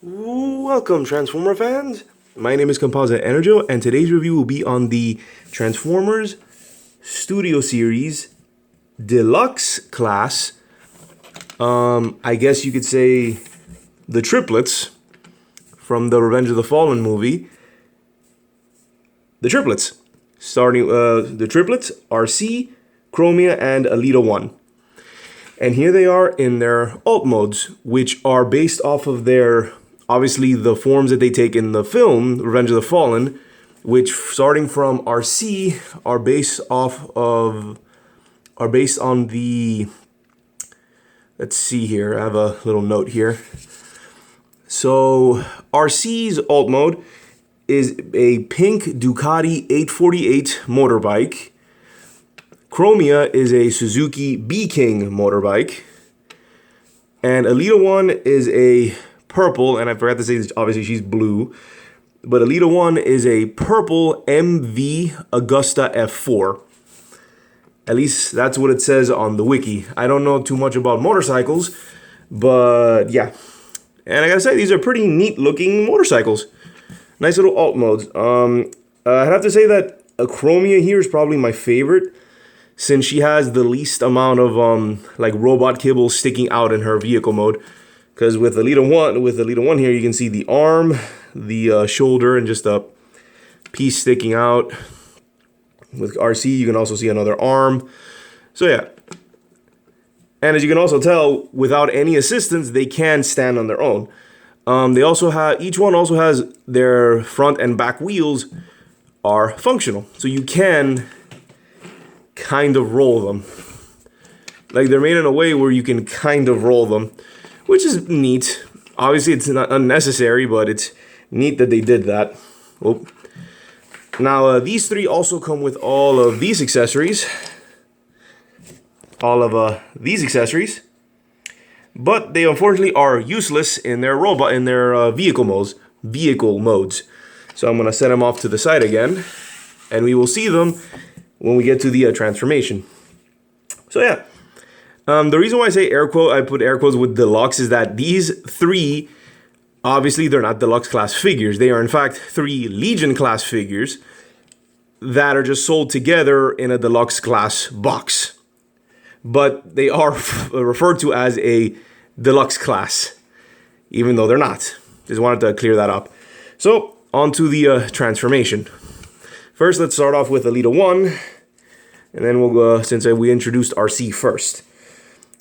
Welcome, Transformer fans! My name is Composite Enerjoe, and today's review will be on the Transformers Studio Series Deluxe class. I guess you could say the triplets from the Revenge of the Fallen movie. The triplets. Starting, the triplets, Arcee, Chromia, and Elita-One. And here they are in their alt modes, which are based off of their, obviously, the forms that they take in the film, Revenge of the Fallen, which, starting from Arcee, are based on the, let's see here, I have a little note here. So, Arcee's alt mode is a pink Ducati 848 motorbike. Chromia is a Suzuki B-King motorbike. And Elita-One is a purple, and I forgot to say this, obviously she's blue, but Elita-One is a purple MV Augusta F4. At least that's what it says on the wiki. I don't know too much about motorcycles, but yeah. And I gotta say, these are pretty neat looking motorcycles. Nice little alt modes. I'd have to say that a Chromia here is probably my favorite, since she has the least amount of like robot kibble sticking out in her vehicle mode. Because with Elita-One here, you can see the arm, the shoulder, and just a piece sticking out. With Arcee, you can also see another arm. So yeah. And as you can also tell, without any assistance, they can stand on their own. They also have, each one also has their front and back wheels are functional. So you can kind of roll them. Like, they're made in a way where you can kind of roll them, which is neat. Obviously, it's not unnecessary, but it's neat that they did that. Oh. Now, these three also come with all of these accessories. But they unfortunately are useless in their vehicle modes. So I'm gonna set them off to the side again, and we will see them when we get to the transformation. So yeah, the reason why I put air quotes with deluxe is that these three, obviously they're not deluxe class figures. They are in fact 3 Legion class figures that are just sold together in a deluxe class box. But they are referred to as a deluxe class, even though they're not. Just wanted to clear that up. So on to the transformation. First, let's start off with Elita-One, and then we'll go, since we introduced Arcee first.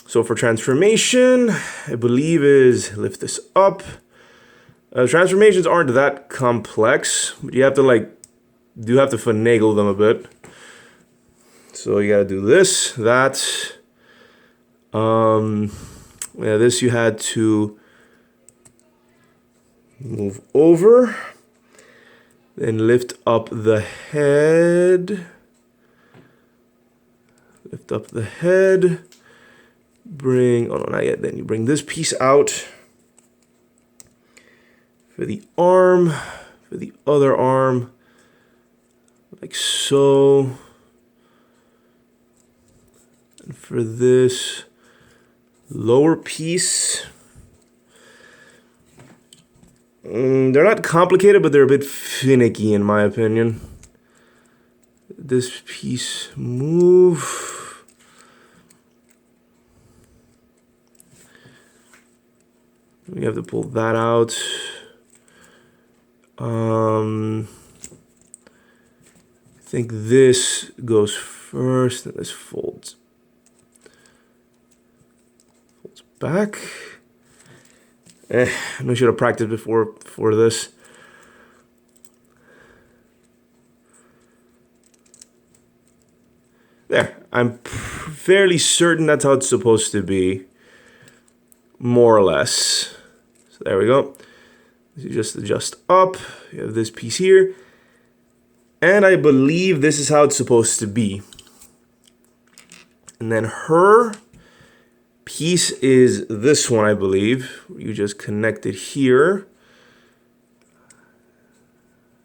So for transformation, I believe is, lift this up. Transformations aren't that complex, but you have to finagle them a bit. So you gotta do this, that. Yeah, this you had to move over. Then lift up the head. Lift up the head. Bring, oh no, not yet. Then you bring this piece out. For the arm, for the other arm. Like so. And for this lower piece, they're not complicated, but they're a bit finicky in my opinion. This piece move. We have to pull that out. I think this goes first, and this folds back. I should have practiced before this. There. I'm fairly certain that's how it's supposed to be. More or less. So there we go. You just adjust up. You have this piece here. And I believe this is how it's supposed to be. And then her piece is this one, I believe. You just connect it here.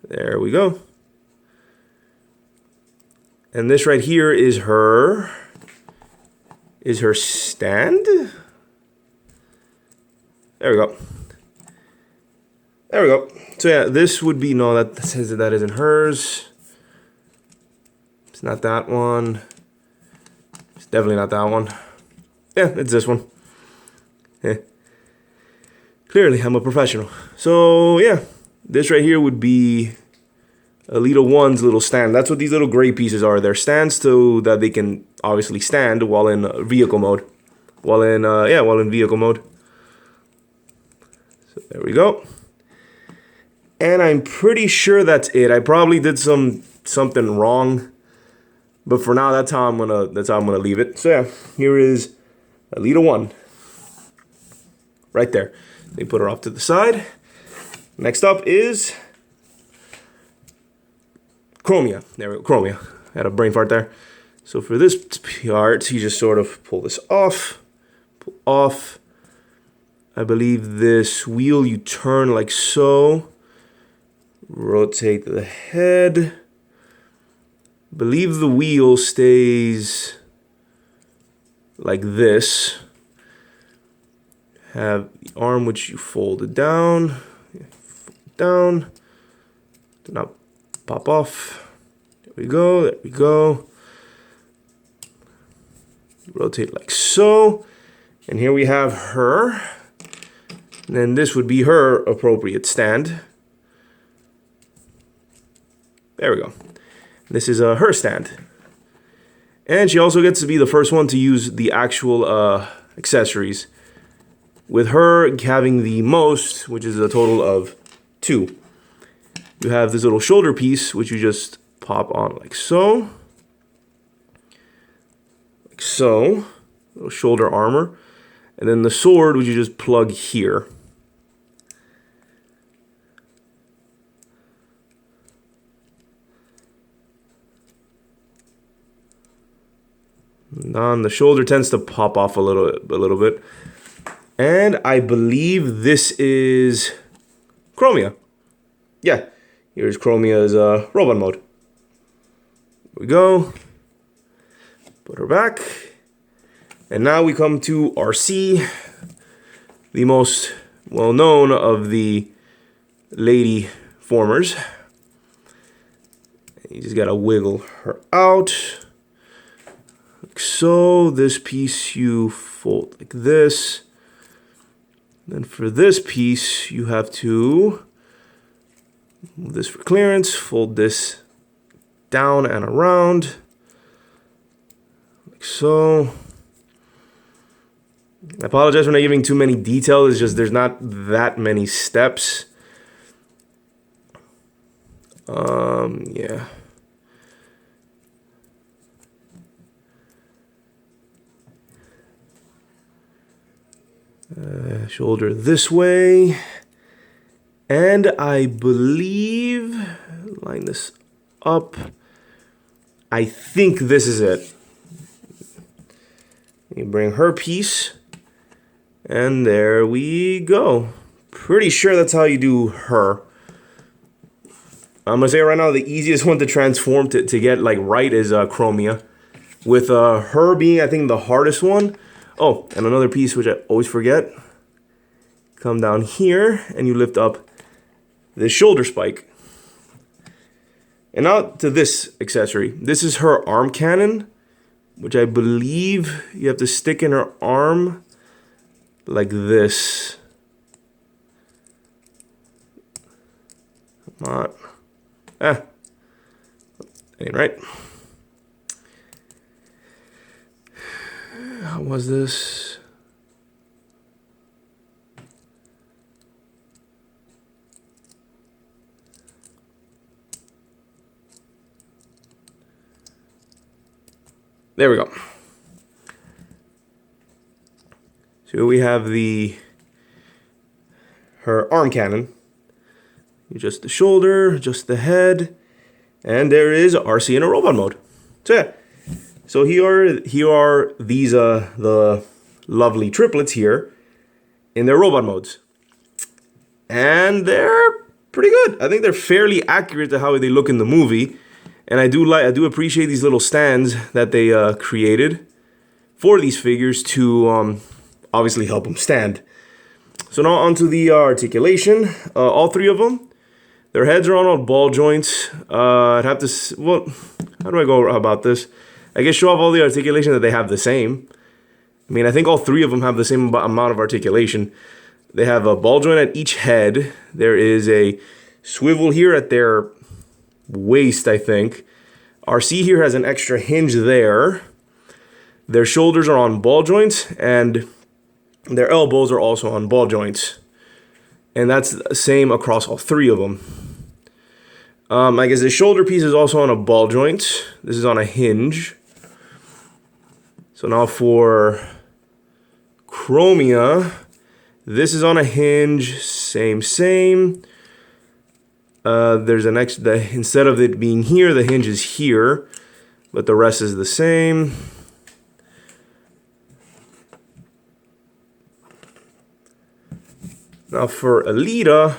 There we go. And this right here is her stand. There we go. There we go. So yeah, this would be, no, that says that isn't hers. It's not that one. It's definitely not that one. Yeah, it's this one. Yeah. Clearly, I'm a professional. So yeah, this right here would be Elita-One's little stand. That's what these little gray pieces are. They're stands so that they can obviously stand while in vehicle mode. While in vehicle mode. So there we go. And I'm pretty sure that's it. I probably did something wrong, but for now, that's how I'm gonna leave it. So yeah, here is Elita-One. Right there. They put her off to the side. Next up is Chromia. There we go, Chromia. I had a brain fart there. So for this part, you just sort of pull this off. Pull off. I believe this wheel you turn like so. Rotate the head. Believe the wheel stays like this. Have the arm which you fold it down. Down. Do not pop off. There we go. There we go. Rotate like so. And here we have her. And then this would be her appropriate stand. There we go. This is her stand. And she also gets to be the first one to use the actual accessories. With her having the most, which is a total of 2. You have this little shoulder piece, which you just pop on like so. Like so. Little shoulder armor. And then the sword, which you just plug here. And on the shoulder tends to pop off a little bit. And I believe this is Chromia. Yeah, here's Chromia's robot mode. Here we go. Put her back. And now we come to Arcee, the most well-known of the lady formers. You just gotta wiggle her out. Like so. This piece you fold like this. Then for this piece, you have to move this for clearance, fold this down and around, like so. I apologize for not giving too many details, it's just there's not that many steps. Yeah. Shoulder this way, and I believe, line this up, I think this is it. You bring her piece, and there we go. Pretty sure that's how you do her. I'm gonna say right now the easiest one to transform to get like right is Chromia, with her being I think the hardest one. Oh, and another piece which I always forget. Come down here and you lift up this shoulder spike. And now to this accessory. This is her arm cannon, which I believe you have to stick in her arm like this. Come on. Ain't right. How was this? There we go. So we have her arm cannon. Just the shoulder, just the head, and there is Arcee in a robot mode. So yeah. So here are these the lovely triplets here in their robot modes. And they're pretty good. I think they're fairly accurate to how they look in the movie. And I do appreciate these little stands that they created for these figures to obviously help them stand. So now onto the articulation. All three of them, their heads are on all ball joints. I'd have to, well, how do I go about this? I guess show off all the articulation that they have the same. I mean, I think all three of them have the same amount of articulation. They have a ball joint at each head. There is a swivel here at their waist, I think. Arcee here has an extra hinge there. Their shoulders are on ball joints, and their elbows are also on ball joints. And that's the same across all three of them. I guess the shoulder piece is also on a ball joint. This is on a hinge. So now for Chromia, this is on a hinge, same. There's an extra, instead of it being here, the hinge is here, but the rest is the same. Now for Elita,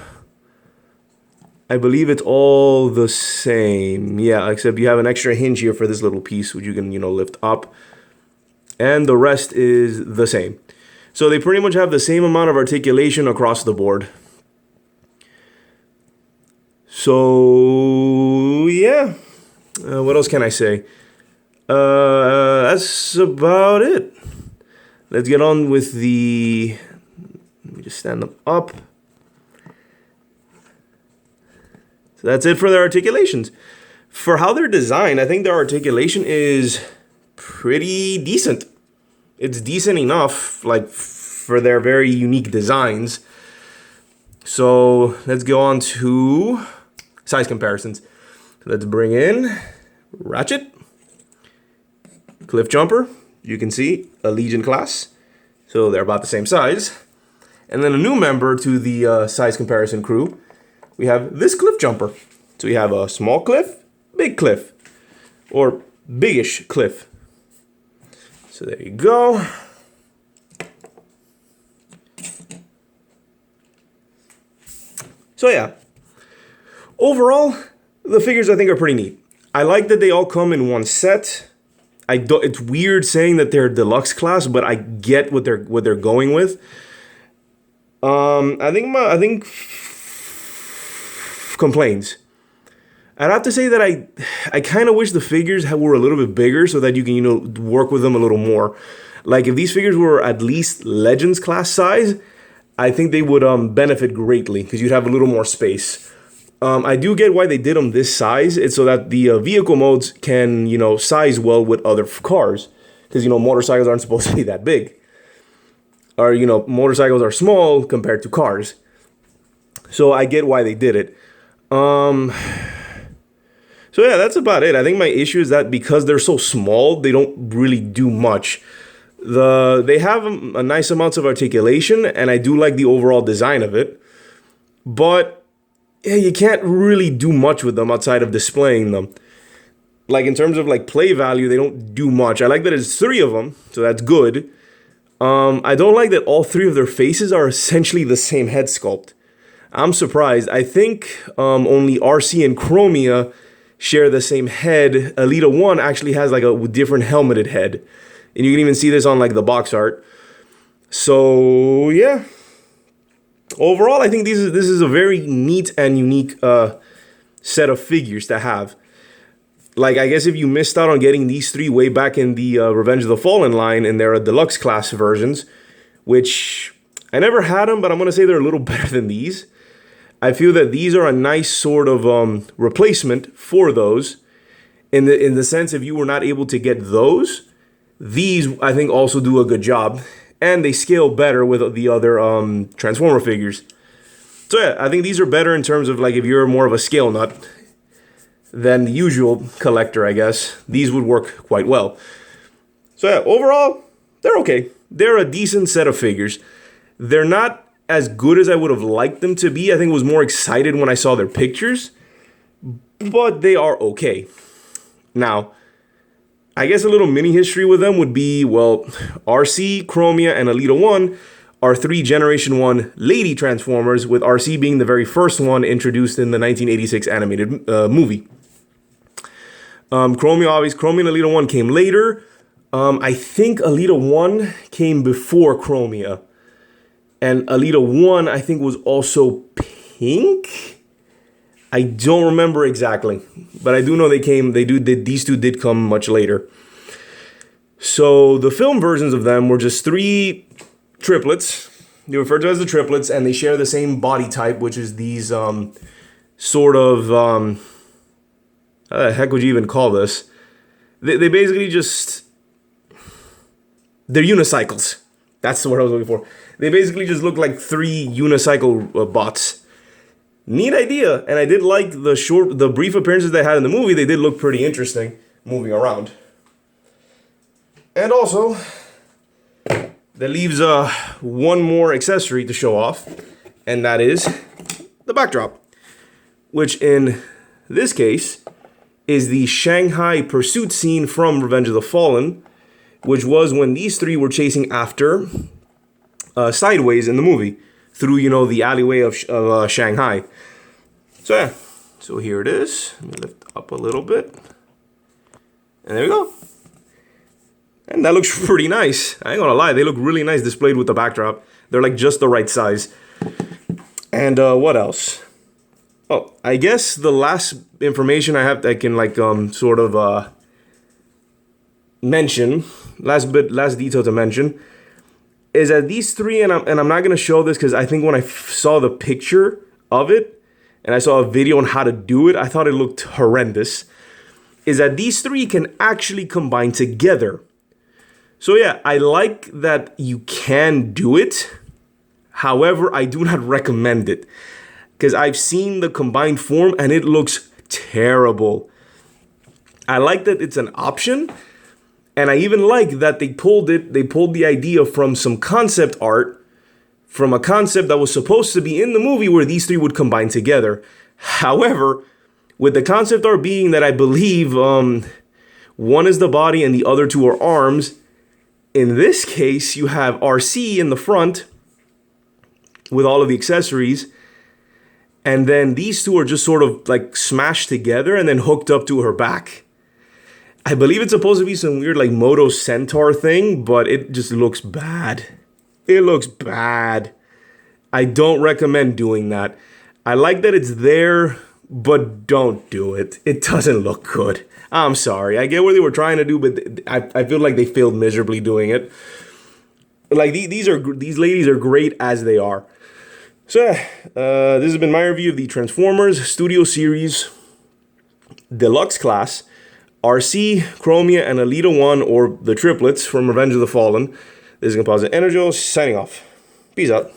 I believe it's all the same. Yeah, except you have an extra hinge here for this little piece, which you can, lift up. And the rest is the same. So they pretty much have the same amount of articulation across the board. So, yeah. What else can I say? That's about it. Let's get on with the... Let me just stand them up. So that's it for their articulations. For how they're designed, I think their articulation is pretty decent. It's decent enough, like, for their very unique designs. So let's go on to size comparisons. Let's bring in Ratchet, Cliff Jumper. You can see a Legion class. So they're about the same size. And then a new member to the size comparison crew, we have this Cliff Jumper. So we have a small Cliff, big Cliff, or biggish Cliff. So there you go. So yeah, overall, the figures I think are pretty neat. I like that they all come in one set. It's weird saying that they're deluxe class, but I get what they're going with. I think complaints. I'd have to say that I kind of wish the figures were a little bit bigger so that you can, work with them a little more. Like if these figures were at least Legends class size, I think they would benefit greatly because you'd have a little more space. I do get why they did them this size. It's so that the vehicle modes can, size well with other cars. Because, motorcycles aren't supposed to be that big. Or, motorcycles are small compared to cars. So I get why they did it. So yeah, that's about it. I think my issue is that because they're so small, they don't really do much. They have a nice amounts of articulation, and I do like the overall design of it. But yeah, you can't really do much with them outside of displaying them. Like in terms of like play value, they don't do much. I like that it's three of them, so that's good. I don't like that all three of their faces are essentially the same head sculpt. I'm surprised. I think only Arcee and Chromia share the same head. Elita-One actually has like a different helmeted head. And you can even see this on like the box art. So yeah. Overall, I think this is a very neat and unique set of figures to have. Like, I guess if you missed out on getting these three way back in the Revenge of the Fallen line, and they're deluxe class versions, which I never had them, but I'm going to say they're a little better than these. I feel that these are a nice sort of replacement for those. In the sense, if you were not able to get those, these, I think, also do a good job. And they scale better with the other Transformer figures. So yeah, I think these are better in terms of like if you're more of a scale nut than the usual collector, I guess. These would work quite well. So yeah, overall, they're okay. They're a decent set of figures. They're not as good as I would have liked them to be. I think I was more excited when I saw their pictures. But they are okay. Now, I guess a little mini history with them would be, well, Arcee, Chromia, and Elita-One are three Generation 1 lady Transformers, with Arcee being the very first one introduced in the 1986 animated movie. Chromia and Elita-One came later. I think Elita-One came before Chromia. And Elita-One, I think, was also pink. I don't remember exactly, but I do know these two did come much later. So the film versions of them were just 3 triplets. They referred to as the triplets, and they share the same body type, which is these sort of how the heck would you even call this? They basically just, they're unicycles. That's the word I was looking for. They basically just look like 3 unicycle bots. Neat idea, and I did like the brief appearances they had in the movie. They did look pretty interesting moving around. And also, that leaves one more accessory to show off, and that is the backdrop, which in this case is the Shanghai pursuit scene from Revenge of the Fallen, which was when these 3 were chasing after sideways in the movie through, you know, the alleyway of Shanghai. So yeah, so here it is. Let me lift up a little bit, and there we go. And that looks pretty nice. I ain't gonna lie, they look really nice displayed with the backdrop. They're like just the right size. And what else? Oh, I guess the last information I have that I can like sort of mention, last detail to mention, is that these 3, and I'm not gonna show this because I think when I saw the picture of it and I saw a video on how to do it, I thought it looked horrendous. Is that these 3 can actually combine together. So yeah, I like that you can do it. However, I do not recommend it because I've seen the combined form and it looks terrible. I like that it's an option, and I even like that they pulled the idea from some concept art, from a concept that was supposed to be in the movie where these 3 would combine together. However, with the concept art being that I believe one is the body and the other 2 are arms, in this case, you have Arcee in the front with all of the accessories, and then these 2 are just sort of like smashed together and then hooked up to her back. I believe it's supposed to be some weird like Moto Centaur thing, but it just looks bad. It looks bad. I don't recommend doing that. I like that it's there, but don't do it. It doesn't look good. I'm sorry. I get what they were trying to do, but I feel like they failed miserably doing it. Like these ladies are great as they are. So this has been my review of the Transformers Studio Series Deluxe class, Arcee, Chromia, and Elita-One, or the triplets from Revenge of the Fallen. This is Composite Enerjoe signing off. Peace out.